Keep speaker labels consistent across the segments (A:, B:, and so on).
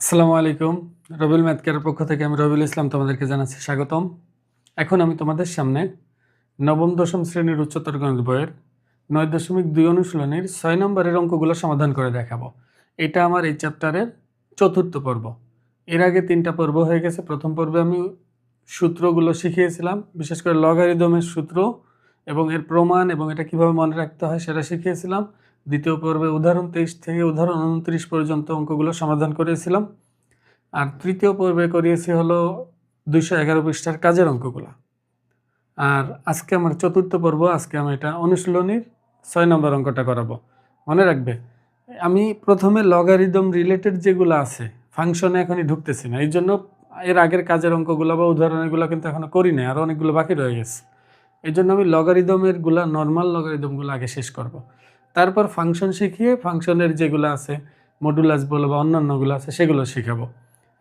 A: আসসালামু আলাইকুম। রবিউল ম্যাথ কেয়ারের পক্ষ থেকে আমি রবিউল ইসলাম তোমাদেরকে জানাচ্ছি স্বাগতম। এখন আমি তোমাদের সামনে নবম দশম শ্রেণীর উচ্চতর গণিত বইয়ের ৯.২ অনুশীলনীর ৬ নম্বরের অঙ্কগুলো সমাধান করে দেখাবো। এটা আমার এই চ্যাপ্টারের চতুর্থ পর্ব। এর আগে ৩টা পর্ব হয়ে গেছে। প্রথম পর্বে আমি সূত্রগুলো শিখিয়েছিলাম, বিশেষ করে লগারিদমের সূত্র এবং এর প্রমাণ এবং এটা কিভাবে মনে রাখতে হয় সেটা শিখিয়েছিলাম। দ্বিতীয় পর্বে উদাহরণ ২৩ থেকে উদাহরণ ২৯ পর্যন্ত অঙ্কগুলো সমাধান করেছিলাম। আর তৃতীয় পর্বে করিয়েছি হলো ২১১ পৃষ্ঠার কাজের অঙ্কগুলো। আর আজকে আমার চতুর্থ পর্ব। আজকে আমি এটা অনুশীলনীর ৬ নম্বর অঙ্কটা করাবো। মনে রাখবে, আমি প্রথমে লগারিদম রিলেটেড যেগুলো আছে ফাংশনে এখনই ঢুকতেছি না, এই জন্য এর আগের কাজের অঙ্কগুলো বা উদাহরণগুলো কিন্তু এখনো করি নাই, আরও অনেকগুলো বাকি রয়ে গেছে। এই জন্য আমি লগারিদমের গুলা, নর্মাল লগারিদমগুলো আগে শেষ করব। তারপর ফাংশন শিখিয়ে ফাংশনের যেগুলো আছে মডুলাস বলো বা অন্যান্যগুলো আছে সেগুলো শিখাবো।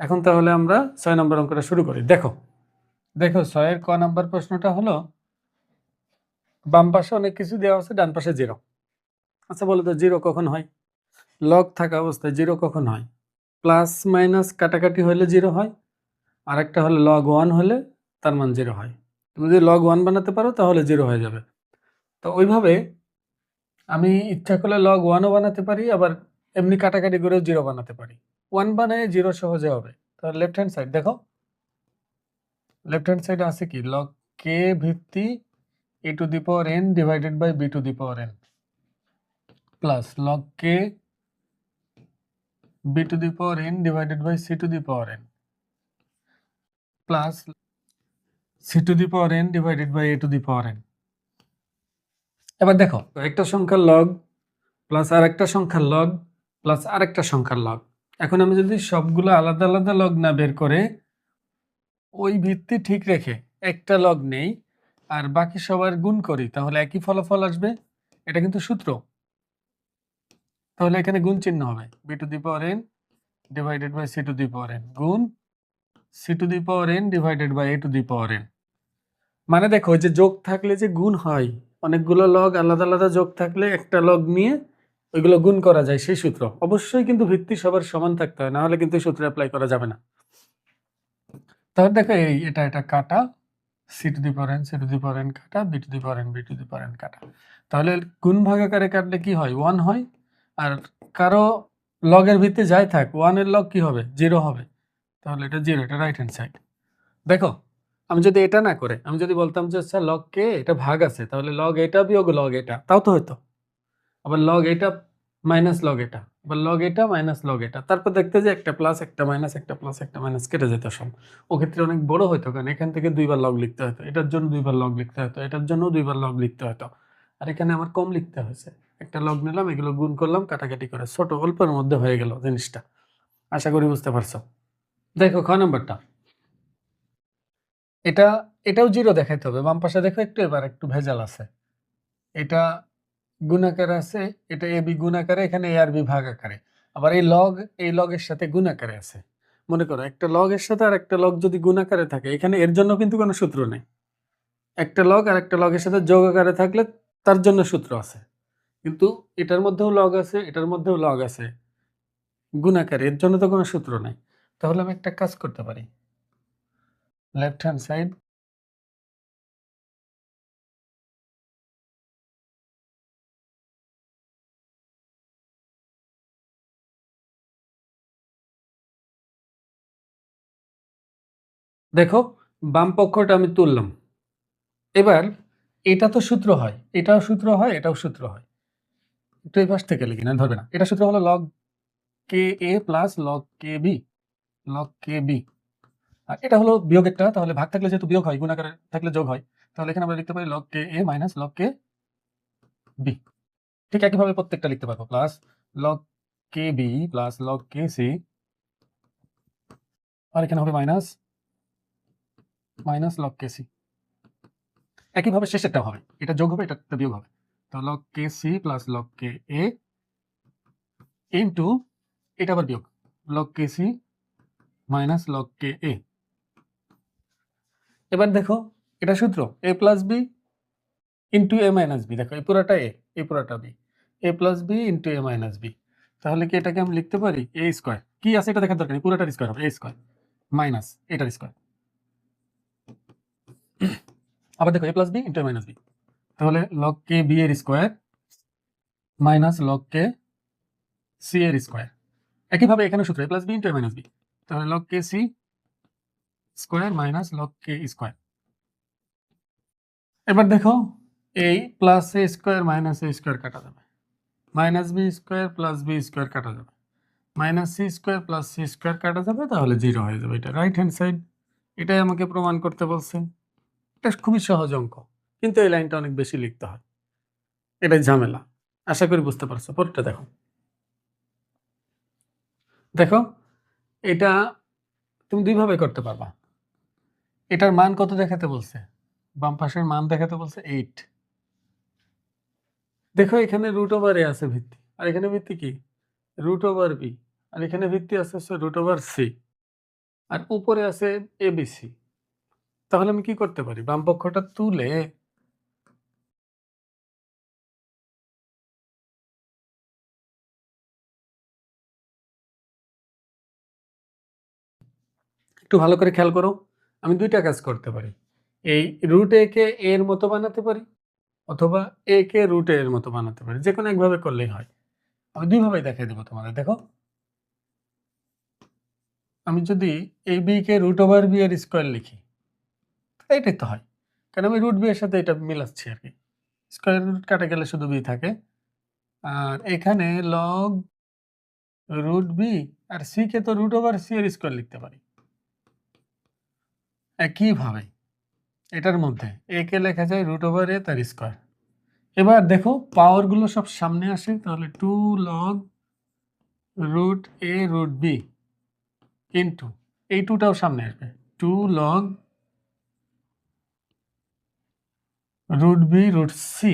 A: এখন তাহলে আমরা ৬ নম্বর অঙ্কটা শুরু করি। দেখো ৬-এর ক নাম্বার প্রশ্নটা হলো, বাম পাশে অনেক কিছু দেওয়া আছে, ডান পাশে 0। আচ্ছা বলো তো 0 কখন হয়? লগ থাকা অবস্থায় 0 কখন হয়? প্লাস মাইনাস কাটাকাটি হলে 0 হয়, আর একটা হলে লগ 1 হলে তার মান 0 হয়। তুমি যদি লগ 1 বানাতে পারো তাহলে 0 হয়ে যাবে। তো ওইভাবে আমি ইচ্ছা করলে লগ 1ও বানাতে পারি, আবার এমনি কাটাকাটি করেও 0 বানাতে পারি। 1 বানায় 0 সহজে হবে। তাহলে লেফট হ্যান্ড সাইড দেখো, লেফট হ্যান্ড সাইডে আছে কি, লগ কে ভিত্তি a to the power n divided by b to the power n plus log কে b to the power n divided by c to the power n plus c to the power n divided by a to the power n। এবার দেখো, একটা সংখ্যার log plus আরেকটা সংখ্যার log plus আরেকটা সংখ্যার log. এখন আমি যদি সবগুলো আলাদা আলাদা লগ না বের করে ওই ভিত্তি ঠিক রেখে একটা লগ নেই আর বাকি সবার গুণ করি, তাহলে একই ফলাফল আসবে। এটা কিন্তু সূত্র। তাহলে এখানে গুণ চিহ্ন হবে, b to the power n divided by c to the power n গুণ c to the power n divided by a to the power n। মানে দেখো, যে যোগ থাকলে যে গুণ হয়, অনেকগুলো লগ আলাদা আলাদা যোগ থাকলে একটা লগ নিয়ে ওইগুলো গুণ করা যায়, সেই সূত্র। অবশ্যই কিন্তু ভিত্তি সবার সমান থাকতে হয়, না হলে কিন্তু এই সূত্র অ্যাপ্লাই করা যাবে না। তাহলে দেখো, এটা কাটা, C to the power n, C to the power n কাটা, B to the power n, B to the power n কাটা। তাহলে গুণ ভাগাকারে কাটলে কি হয়? 1 হয়। আর কারো লগের ভিত্তি যাই থাক, 1 এর লগ কি হবে? 0 হবে। তাহলে এটা 0, এটা রাইট হ্যান্ড সাইড। দেখো, আমি যদি এটা না করে আমি যদি বলতাম যে আচ্ছা লগ কে এটা ভাগ আছে, তাহলে লগ এটা বিয়োগ লগ এটা, তাও তো হতো। আবার লগ এটা মাইনাস লগ এটা, আবার লগ এটা মাইনাস লগ এটা, তারপর দেখতে যে একটা প্লাস একটা মাইনাস একটা প্লাস একটা মাইনাস কেটে যেত সব। ও ক্ষেত্রে অনেক বড় হতো, কারণ এখান থেকে 2বার লগ লিখতে হতো, এটার জন্য 2বার লগ লিখতে হতো, এটার জন্য 2বার লগ লিখতে হতো। আর এখানে আমার কম লিখতে হয়েছে, একটা লগ নিলাম, এগুলো গুণ করলাম কাটাকাটি করে, ছোট অল্পের মধ্যে হয়ে গেল জিনিসটা। আশা করি বুঝতে পারছো। দেখো খ নাম্বারটা, এটাও 0 দেখাইতে হবে। বাম পাশে দেখো একটু, এবার একটু ভেজাল আছে। এটা গুণাকারে আছে, এটা এ বি গুণাকারে, এখানে এ আর বি ভাগ আকারে। আবার এই লগের সাথে গুণাকারে আছে। মনে করো একটা লগের সাথে আর একটা লগ যদি গুণাকারে থাকে, এখানে এর জন্য কিন্তু কোনো সূত্র নেই। একটা লগ আর একটা লগের সাথে যোগ আকারে থাকলে তার জন্য সূত্র আছে, কিন্তু এটার মধ্যেও লগ আছে, এটার মধ্যেও লগ আছে গুণাকারে, এর জন্য তো কোনো সূত্র নেই। তাহলে আমি একটা কাজ করতে পারি, লেফট হ্যান্ড সাইড দেখো, বাম পক্ষটা আমি তুললাম। এবার এটা তো সূত্র হয়, এটাও সূত্র হয়, এটাও সূত্র হয়। একটু এই পাশ থেকে লিখি, না ধরবে না। এটা সূত্র হলো লগ কে এ প্লাস লগ কে বি, লগ কে বি। আর এটা হলো বিয়োগেরটা, তাহলে ভাগ থাকলে যেহেতু বিয়োগ হয়, গুণ আকারে থাকলে যোগ হয়, তাহলে এখানে আমরা লিখতে পারি লগ কে এ মাইনাস লগ কে বি। ঠিক একইভাবে প্রত্যেকটা লিখতে পারবো, প্লাস লগ কে বি প্লাস লগ কে সি, আর এখানে হবে মাইনাস মাইনাস লগ কে সি। একইভাবে শেষেরটা হবে, এটা যোগ হবে, এটা বিয়োগ হবে। তো লগ কে সি প্লাস লগ কে এ ইন্টু এটা আবার বিয়োগ, লগ কে সি মাইনাস লগ কে এ। এবার দেখো, এটা সূত্র এ প্লাস বি ইন্টু এ মাইনাস বি। দেখো এই পুরাটা এ, এই পুরাটা বি, এ প্লাস বি ইন্টু এ মাইনাস বি। তাহলে কি এটাকে আমি লিখতে পারি এ স্কোয়ার। কি আছে এটা দেখার দরকার নেই, পুরোটার স্কয়ার হবে a স্কয়ার মাইনাস এটার স্কয়ার। আবার দেখো a plus b into a minus b, তাহলে লগ কে বি এর স্কয়ার মাইনাস লগ কে সি এর স্কয়ার। একইভাবে এখানে সূত্র a plus b into a minus b, তাহলে লগ কে সি স্কয়ার মাইনাস লগ কে স্কয়ার। এবার দেখো এই plus A square minus A square কাটা যাবে, minus B square plus B square কাটা যাবে, minus C square plus C square কাটা যাবে, তাহলে 0 হয়ে যাবে। এটা রাইট হ্যান্ড সাইড, এটাই আমাকে প্রমাণ করতে বলছে। এটা খুবই সহজ অঙ্ক, কিন্তু এই লাইনটা অনেক বেশি লিখতে হয়, এটাই ঝামেলা। আশা করি বুঝতে পারছো। পরেরটা দেখো, দেখো এটা তুমি দুইভাবে করতে পারবা। এটার মান কত দেখাতে বলছে, বাম পাশের মান দেখাতে বলছে 8। দেখো এখানে রুট ওভার এ আছে ভিত্তি, আর এখানে ভিত্তি কি রুট ওভার বি, আর এখানে ভিত্তি আছে রুট ওভার সি, আর উপরে আছে এবিসি। তাহলে আমি কি করতে পারি, বাম পক্ষটা তুলে একটু ভালো করে খেয়াল করো, আমি দুইটা কাজ করতে পারি। এই রুট এ কে এর মতো বানাতে পারি, অথবা এ কে রুট এর মতো বানাতে পারি, যে কোনো একভাবে করলেই হয়। আমি দুইভাবেই দেখাই দেবো তোমাদের। দেখো আমি যদি এই বি কে রুট ওভার বি এর স্কোয়ার লিখি, এইটাই তো হয়, কারণ আমি রুট বি এর সাথে এটা মিলাচ্ছি আর কি। স্কোয়ার রুট কাটা গেলে শুধু বি থাকে, আর এখানে লগ রুট বি আর সি কে তো রুট ওভার সি এর স্কোয়ার লিখতে পারি। একইভাবে এটার মধ্যে এ কে লেখা যায় রুট ওভার এ তার স্কোয়ার। এবার দেখো পাওয়ারগুলো সব সামনে আসে, তাহলে 2 log root A root B into এই 2টাও সামনে আসবে, 2 log root B root C.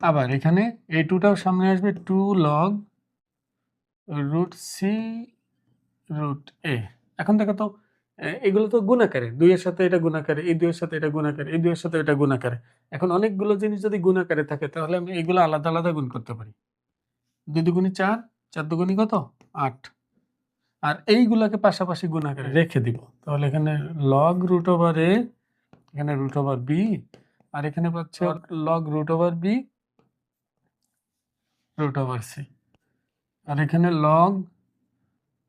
A: আবার এখানে এই 2টাও সামনে আসবে, 2 log root C root A. এখন দেখো তো এগুলো তো গুণাকারে, 2 এর সাথে এটা গুণাকারে, এই 2 এর সাথে এটা গুণাকারে, এই 2 এর সাথে এটা গুণাকারে। এখন অনেকগুলো জিনিস যদি গুণাকারে থাকে, তাহলে আমি এগুলো আলাদা আলাদা গুণ করতে পারি। 2 দুগুণে 4, 4 দুগুণে কত 8, আর এইগুলাকে পাশাপাশি গুণাকারে রেখে দিব। তাহলে এখানে লগ রুট ওভার এ, এখানে রুট ওভার বি, আর এখানে পাচ্ছে log root over B root over C, আর এখানে লগ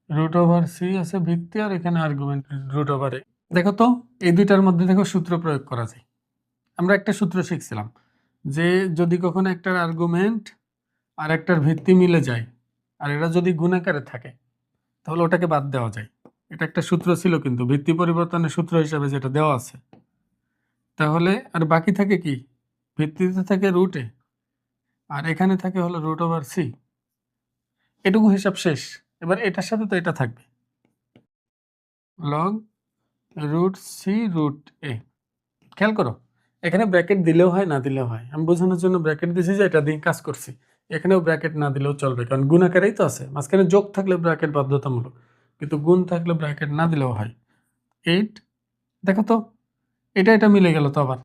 A: রুট ওভার সি আছে ভিত্তি, আর এখানে আর্গুমেন্ট রুট ওভার এ। দেখো তো এই দুইটার মধ্যে দেখো সূত্র প্রয়োগ করা যায়। আমরা একটা সূত্র শিখছিলাম যে যদি কখনো একটার আর্গুমেন্ট আর একটার ভিত্তি মিলে যায়, আর এরা যদি গুণাকারে থাকে, তাহলে ওটাকে বাদ দেওয়া যায়। এটা একটা সূত্র ছিল, কিন্তু ভিত্তি পরিবর্তনের সূত্র হিসাবে যেটা দেওয়া আছে। তাহলে আর বাকি থাকে কি, ভিত্তিতে থাকে রুট এ, আর এখানে থাকে হলো রুট ওভার সি। এটুকু হিসাব শেষ। এবার এটার সাথে তো এটা থাকবে, লগ রুট সি রুট এ। খেয়াল করো এখানে ব্র্যাকেট দিলেও হয় না দিলেও হয়, আমি বোঝানোর জন্য ব্র্যাকেট দিয়েছি যে এটা দিয়ে কাজ করছি। এখানেও ব্র্যাকেট না দিলেও চলবে, কারণ গুণ আকারেই তো আছে। মাঝখানে যোগ থাকলে ব্র্যাকেট বাধ্যতামূলক, কিন্তু গুণ থাকলে ব্র্যাকেট না দিলেও হয়। 8, দেখো তো এটা মিলে গেল তো, আবার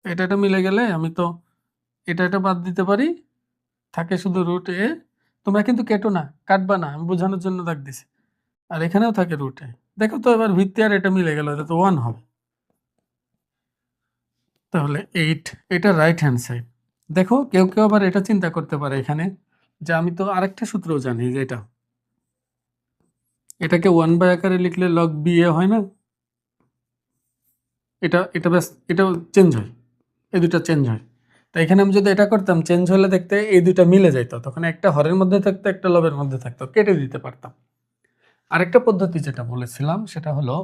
A: এটা মিলে গেলে আমি তো এটা বাদ দিতে পারি, থাকে শুধু রুট এ। তোমরা কিন্তু কেটো না, কাটবা না, আমি বোঝানোর জন্য দাগ দিছি। আর এখানেও থাকে রুট এ। দেখো তো এবার ভিত্তি আর এটা মিলে গেল, এটা তো 1 হবে। তাহলে 8, এটা রাইট হ্যান্ড সাইড। দেখো কেউ কেউ আবার এটা চিন্তা করতে পারে এখানে, যে আমি তো আরেকটা সূত্র জানি, যে এটাকে 1 বাই আকারে লিখলে লগ বি এ হয় না, এটা ব্যাস এটাও চেঞ্জ হয়, এই দুটা চেঞ্জ হয়। তাই এখানে আমি যদি এটা করতাম, চেঞ্জ হলে দেখতে এই দুইটা মিলে যাইতো, তখন একটা হরের মধ্যে থাকতো, একটা লবের মধ্যে থাকতো, কেটে দিতে পারতাম। আরেকটা পদ্ধতি যেটা বলেছিলাম সেটা হলো,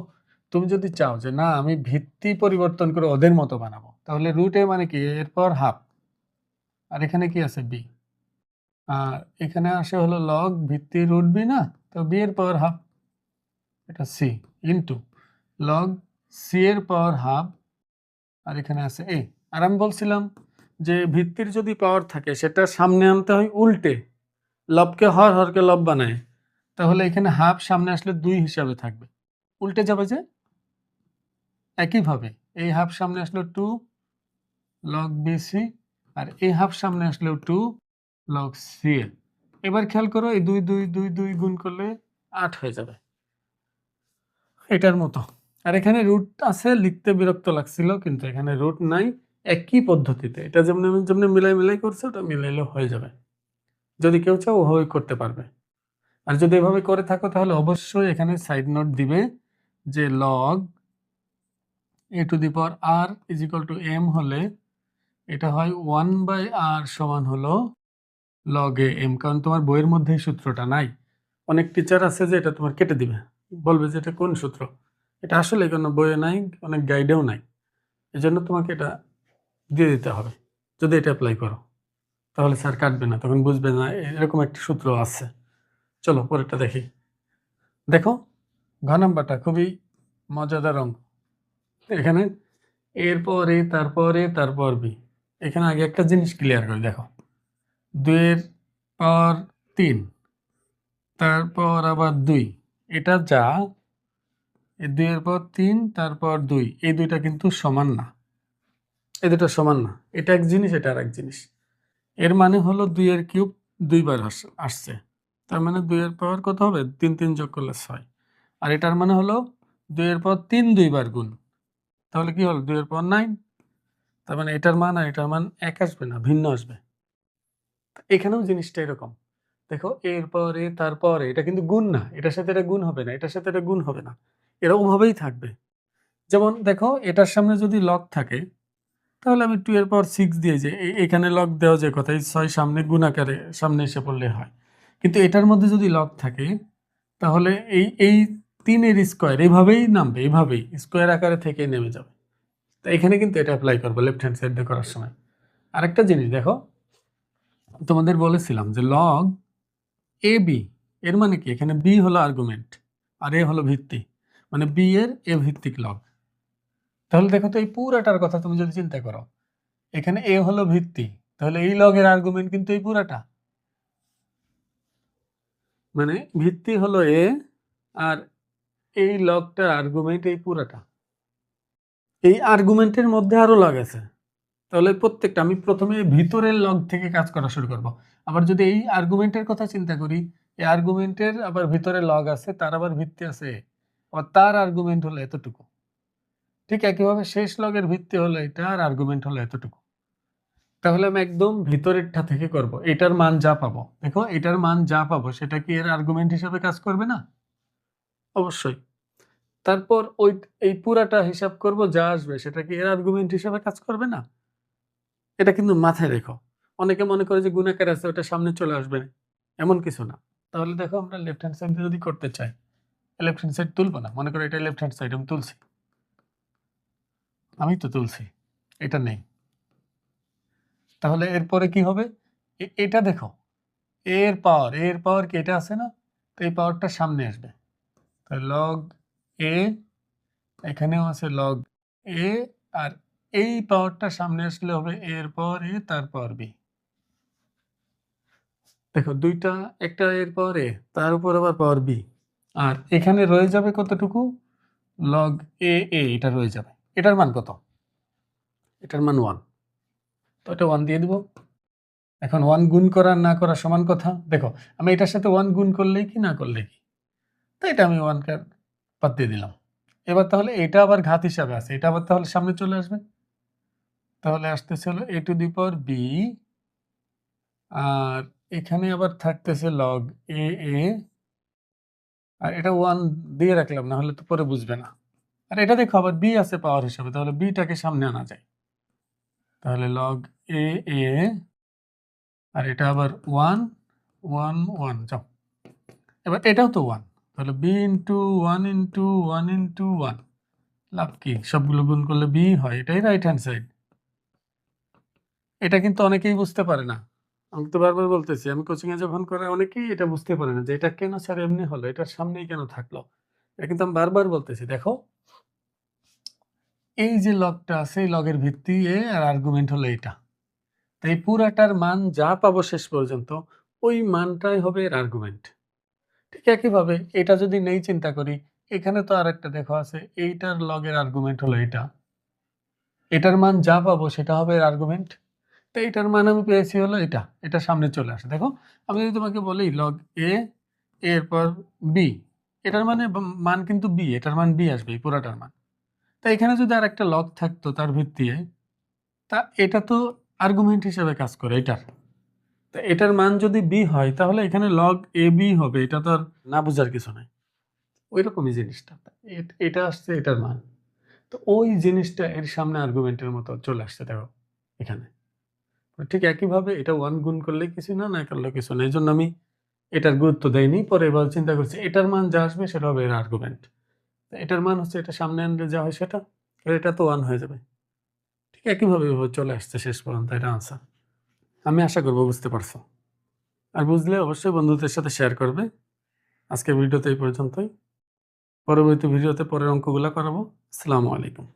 A: তুমি যদি চাও যে না আমি ভিত্তি পরিবর্তন করে ওদের মতো বানাবো, তাহলে রুট এ মানে কি এরপর হাফ, আর এখানে কি আছে বি, আর এখানে আসে হলো লগ ভিত্তি রুট বি না, তো বি এর পাওয়ার হাফ, এটা সি ইন্টু লগ সি এর পাওয়ার হাফ, আর এখানে আছে এ। আর আমি বলছিলাম যে ভিত্তির যদি পাওয়ার থাকে সেটা সামনে আনতে হয় উল্টে, লবকে হর, হরকে লব বানায়। তাহলে এখানে হাফ সামনে আসলে 2 হিসাবে থাকবে, উল্টে যাবে যে। একইভাবে এই হাফ সামনে আসলো 2 লগ বিসি, আর এই হাফ সামনে আসলেও 2 লগ সি এ। এবার খেয়াল করো, এই 2 2 2 2 গুণ করলে 8 হয়ে যাবে, এটার মতো। আর এখানে রুট আছে, লিখতে বিরক্ত লাগছিল, কিন্তু এখানে রুট নাই। একই পদ্ধতিতে এটা যেমনি যেমনি মিলাই করছে, ওটা মিলাইলেও হয়ে যাবে। যদি কেউ চাও ওভাবে করতে পারবে। আর যদি এভাবে করে থাকো তাহলে অবশ্যই এখানে সাইড নোট দিবে যে log a to the power r is equal to m হলে এটা হয় 1/r সমান হলো লগ এ এম। কারণ তোমার বইয়ের মধ্যে এই সূত্রটা নাই। অনেক টিচার আছে যে এটা তোমার কেটে দিবে, বলবে যে এটা কোন সূত্র। এটা আসলে কোনো বইয়ে নাই, অনেক গাইডেও নাই। এই জন্য তোমাকে এটা দিয়ে দিতে হবে। যদি এটা অ্যাপ্লাই করো তাহলে স্যার কাটবে না, তখন বুঝবে না এরকম একটি সূত্র আছে। চলো পরেরটা দেখি। দেখো ঘ নাম্বারটা খুবই মজাদার অঙ্ক। এখানে এরপর এ, তারপর এ, তারপর বি। এখানে আগে একটা জিনিস ক্লিয়ার করে দেখো, 2 এর পাওয়ার 3, তারপর আবার 2, এটা যা, এই 2 এর পাওয়ার 3 তারপর 2, এই দুইটা কিন্তু সমান না, এই দুটো সমান না। এটা এক জিনিস, এটা আর এক জিনিস। এর মানে হলো 2 এর কিউব 2 বার আসছে, তার মানে 2 এর পাওয়ার কত হবে, 3 3 যোগ করলে 6। আর এটার মানে হলো 2 এর পাওয়ার 3 2 বার গুণ, তাহলে কি হলো 2 এর পাওয়ার 9। তার মানে এটার মান আর এটার মান এক আসবে না, ভিন্ন আসবে। এখানেও জিনিসটা এরকম। দেখো এরপর এ, তারপর এ, এটা কিন্তু গুণ না, এটার সাথে এটা গুণ হবে না, এটার সাথে এটা গুণ হবে না, এরা ওভাবেই থাকবে। যেমন দেখো এটার সামনে যদি লগ থাকে তাহলে আমি 2 এর পাওয়ার 6 দিয়ে যে এখানে লগ দেওয়া যে কথা, এই 6 সামনে গুণ আকারে সামনে এসে পড়লে হয়। কিন্তু এটার মধ্যে যদি লগ থাকে তাহলে এই 3 এর স্কোয়ার এইভাবেই নামবে, এইভাবেই স্কোয়ার আকারে থেকে নেমে যাবে। তো এখানে কিন্তু এটা অ্যাপ্লাই করবো লেফট হ্যান্ড সাইড দিয়ে করার সময়। আরেকটা জিনিস দেখো, তোমাদের বলেছিলাম যে লগ এ বি, এর মানে কি, এখানে বি হলো আর্গুমেন্ট আর এ হলো ভিত্তি, মানে বি এর এ ভিত্তিক লগ। তাহলে দেখো তো এই পুরাটার কথা তুমি যদি চিন্তা করো, এখানে এ হলো ভিত্তি, তাহলে এই লগের আর্গুমেন্ট কিন্তু এই পুরাটা, মানে ভিত্তি হলো এ আর এই লগটার আর্গুমেন্ট এই পুরাটা। এই আর্গুমেন্টের মধ্যে আরো লগ আছে, তাহলে প্রত্যেকটা আমি প্রথমে ভিতরের লগ থেকে কাজ করা শুরু করব। আবার যদি এই আর্গুমেন্টের কথা চিন্তা করি, এই আর্গুমেন্টের আবার ভিতরে লগ আছে, তার আবার ভিত্তি আছে, আবার তার আর্গুমেন্ট হলো এতটুকু। ঠিক একইভাবে শেষ লগের ভিত্তি হলো এটা আর আর্গুমেন্ট হলো এতটুকু। তাহলে আমি একদম ভিতরেরটা থেকে করব। এটার মান যা পাবো, দেখো এটার মান যা পাবো সেটা কি এর আর্গুমেন্ট হিসেবে কাজ করবে না? অবশ্যই। তারপর ওই এই পুরাটা হিসাব করব, যা আসবে সেটা কি এর আর্গুমেন্ট হিসেবে কাজ করবে না? এটা কিন্তু মাথায় রেখো। অনেকে মনে করে যে গুণাকার আছে ওটা সামনে চলে আসবে, এমন কিছু না। তাহলে দেখো আমরা লেফট হ্যান্ড সাইড যদি করতে চাই, লেফট হ্যান্ড সাইড তুলবো না, মনে করো এটা লেফট হ্যান্ড সাইড আমি তুলছি, আমি তো তুলছি, এটা নেই। তাহলে এরপরে কি হবে, এটা দেখো এর পাওয়ার কি এটা আছে না, তো এই পাওয়ারটা সামনে আসবে, তাহলে লগ এ, এখানেও আছে লগ এ, আর এই পাওয়ারটা সামনে আসলে হবে এর পাওয়ার এ তার পাওয়ার বি। দেখো দুইটা, একটা এর পাওয়ার এ তার উপর আবার পাওয়ার বি, আর এখানে রয়ে যাবে কতটুকু, লগ এ এ, এটা রয়ে যাবে। এটার মান কত, এটার মান 1, তো এটা 1 দিয়ে দিব। এখন 1 গুণ করা না করা সমান কথা। দেখো আমি এটার সাথে 1 গুণ করলেই কি না করলে কি, তো এটা আমি 1 কে বাদ দিয়ে দিলাম। এবার তাহলে এটা আবার ঘাত হিসাবে আছে, এটা আবার তাহলে সামনে চলে আসবে, তাহলে আসতেছে হলো এ টু দি পাওয়ার বি, আর এখানে আবার থাকতেছে লগ এ এ, আর এটা 1 দিয়ে রাখলাম, না হলে তো পরে বুঝবে না। আর এটা দেখো আবার বি আছে পাওয়ার হিসাবে, তাহলে বিটাকে সামনে আনা যায়, তাহলে লগ এ এ, আর এটা আবার 1 1 1 যাও। এবার এটাও তো 1, তাহলে বি ইন্টু 1 ইন্টু 1 ইন্টু 1, লাভ কি, সবগুলো গুণ করলে বি হয়, এটাই রাইট হ্যান্ড সাইড। এটা কিন্তু অনেকেই বুঝতে পারে না, আমি তো বারবার বলতেছি, আমি কোচিংয়ে যখন করে অনেকেই এটা বুঝতে পারে না যে এটা কেন স্যার এমনি হলো, এটার সামনেই কেন থাকলো। এটা কিন্তু আমি বারবার বলতেছি। দেখো এই যে লগটা আছে, এই লগের ভিত্তি এ আর আর্গুমেন্ট হলো এটা, তাই পুরাটার মান যা পাবো শেষ পর্যন্ত ওই মানটাই হবে এর আর্গুমেন্ট। ঠিক একইভাবে এটা যদি নেই চিন্তা করি, এখানে তো আর একটা দেখো আছে, এইটার লগের আর্গুমেন্ট হলো এটা, এটার মান যা পাবো সেটা হবে এর আর্গুমেন্ট। তো এটার মান আমি পেয়েছি হলো এটা সামনে চলে আসে। দেখো আমি যদি তোমাকে বলি লগ এ এরপর বি, এটার মান কিন্তু বি, এটার মান বি আসবে এই পুরাটার মান। তা এখানে যদি আর একটা লগ থাকতো তার ভিত্তিতে, তা এটা তো আর্গুমেন্ট হিসেবে কাজ করে এটার। তা এটার মান যদি বি হয় তাহলে এখানে লগ এ বি হবে, এটা তো আর না বোঝার কিছু নাই। ওই রকমই জিনিসটা, এটা আসছে এটার মান, তো ওই জিনিসটা এর সামনে আর্গুমেন্টের মতো চলে আসছে দেখো এখানে। ঠিক একইভাবে এটা 1 গুণ করলে কিছু না, না করলে কিছু না। এজন্য আমি এটার গুরুত্ব দেইনি। পরে এবার চিন্তা করছি এটার মান যা আসবে সেটা হবে এর আর্গুমেন্ট। এটার মান হচ্ছে এটা সামনে আনলে যা হয় সেটা, আর এটা তো 1 হয়ে যাবে। ঠিক একইভাবে এভাবে চলে আসছে শেষ পর্যন্ত এটা আনসার। আমি আশা করব বুঝতে পারছো। আর বুঝলে অবশ্যই বন্ধুদের সাথে শেয়ার করবে। আজকের ভিডিওতে এই পর্যন্তই। পরবর্তী ভিডিওতে পরের অঙ্কগুলা করাবো। আসসালামু আলাইকুম।